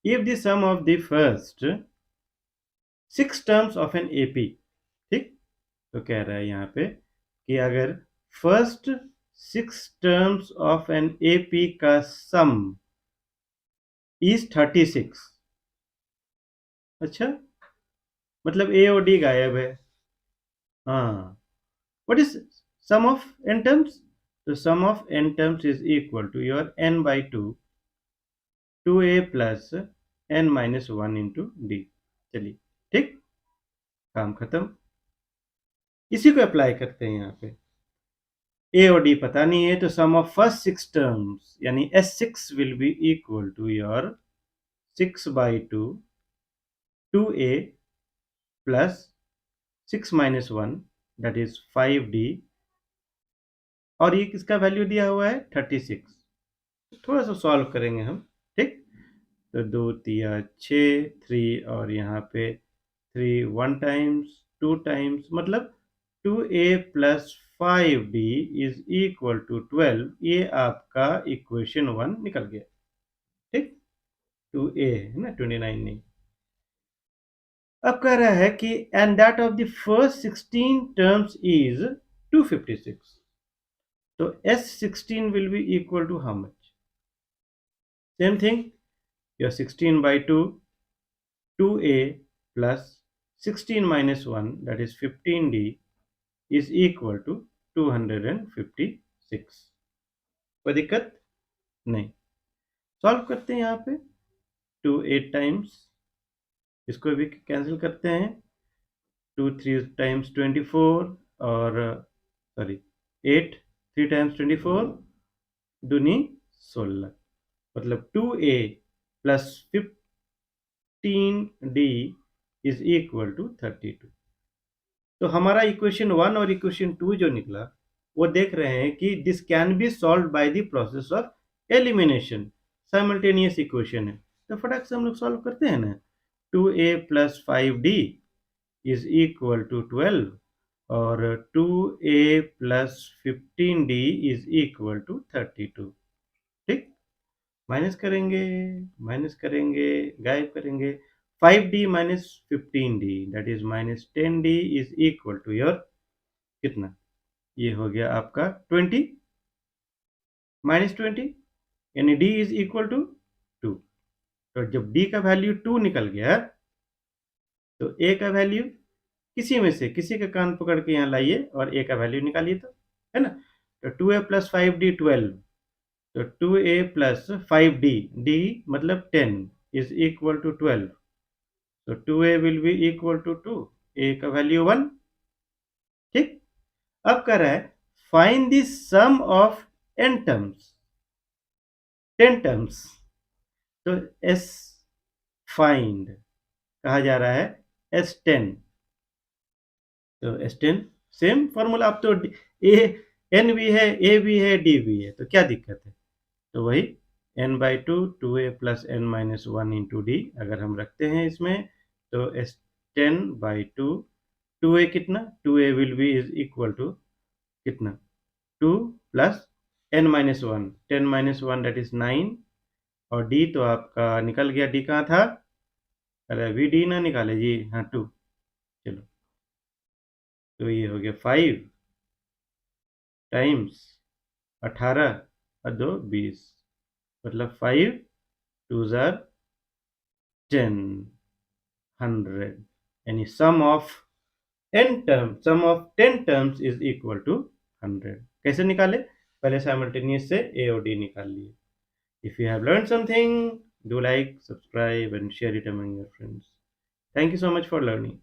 If the sum of the first 6 terms of an AP, ठीक, तो कह रहा है यहाँ पे कि अगर first 6 terms of an AP का सम इज 36, अच्छा, मतलब ए और डी गायब है। हाँ, what is sum of n terms? तो sum of n terms is equal to your n by two A plus N minus one into D. चलिए, ठीक, काम खत्म। इसी को अप्लाई करते हैं यहाँ पे। ए और डी पता नहीं है, तो सम ऑफ फर्स्ट 6 टर्म्स यानी S6 will be equal to your 6 by two A plus 6 minus one, that is 5D, और ये किसका वैल्यू दिया हुआ है 36। थोड़ा सा सॉल्व करेंगे हम, ठीक। तो 2 तिया 6, 3 और यहाँ पे 3 1 टाइम्स 2 टाइम्स, मतलब 2a plus 5d is equal to 12। ये आपका इक्वेशन 1 निकल गया, ठीक। 2a है ना, 29 नहीं। अब कह रहा है कि and that of the first 16 terms is 256, तो S16 will be equal to how much? Same thing, your 16 by 2, 2a plus 16 minus 1, that is 15d, is equal to 256। कोई दिक्कत नहीं। सॉल्व करते हैं यहाँ पे। 2 8 टाइम्स, इसको भी कैंसिल करते हैं। 2 3 टाइम्स 24, और सॉरी 8 3 टाइम्स 24 दूनी 16, मतलब 2a plus 15d is equal to 32। तो हमारा इक्वेशन 1 और इक्वेशन 2 जो निकला, वो देख रहे हैं कि this can be solve by the process of elimination, simultaneous equation है। तो फटाक से हम लोग सॉल्व करते हैं ना। 2a plus 5d is equal to 12, और 2a plus 15d is equal to 32, ठीक। माइनस करेंगे, माइनस करेंगे, गायब करेंगे। 5d minus 15d, that is minus 10d, is equal to your कितना? ये हो गया आपका 20 माइनस 20, यानी d इज इक्वल टू 2। तो जब d का वैल्यू 2 निकल गया, तो a का वैल्यू किसी में से किसी का कान पकड़ के यहाँ लाइए और a का वैल्यू निकालिए, तो है ना। तो 2a प्लस 5d 12, तो 2a प्लस 5d, d मतलब 10, इज इक्वल टू 12। तो 2a will be equal to 2, a का वैल्यू 1, ठीक। अब कह रहा है find the sum of n terms, 10 terms. तो s फाइंड कहा जा रहा है S10, तो S10 सेम फॉर्मूला। अब तो ए n भी है, a भी है, d भी है, तो क्या दिक्कत है? तो वही n by two A plus N minus one into D अगर हम रखते हैं इसमें, तो S10 बाई टू ए कितना, 2a will be is equal to कितना, 2 plus N minus one, 10 minus one that is 9, और डी तो आपका निकल गया। डी कहाँ था? अरे अभी डी ना निकाले जी, हाँ 2। चलो, तो ये हो गया 5 टाइम्स 18 और 2 20, मतलब 5 2 जार 10, 100, यानी sum of sum of 10 terms is equal to 100। कैसे निकाले? पहले साइमल्टेनियस से ए और डी निकाल लिए। If you have learn something, do like, subscribe and share it among your friends. Thank you so much for learning.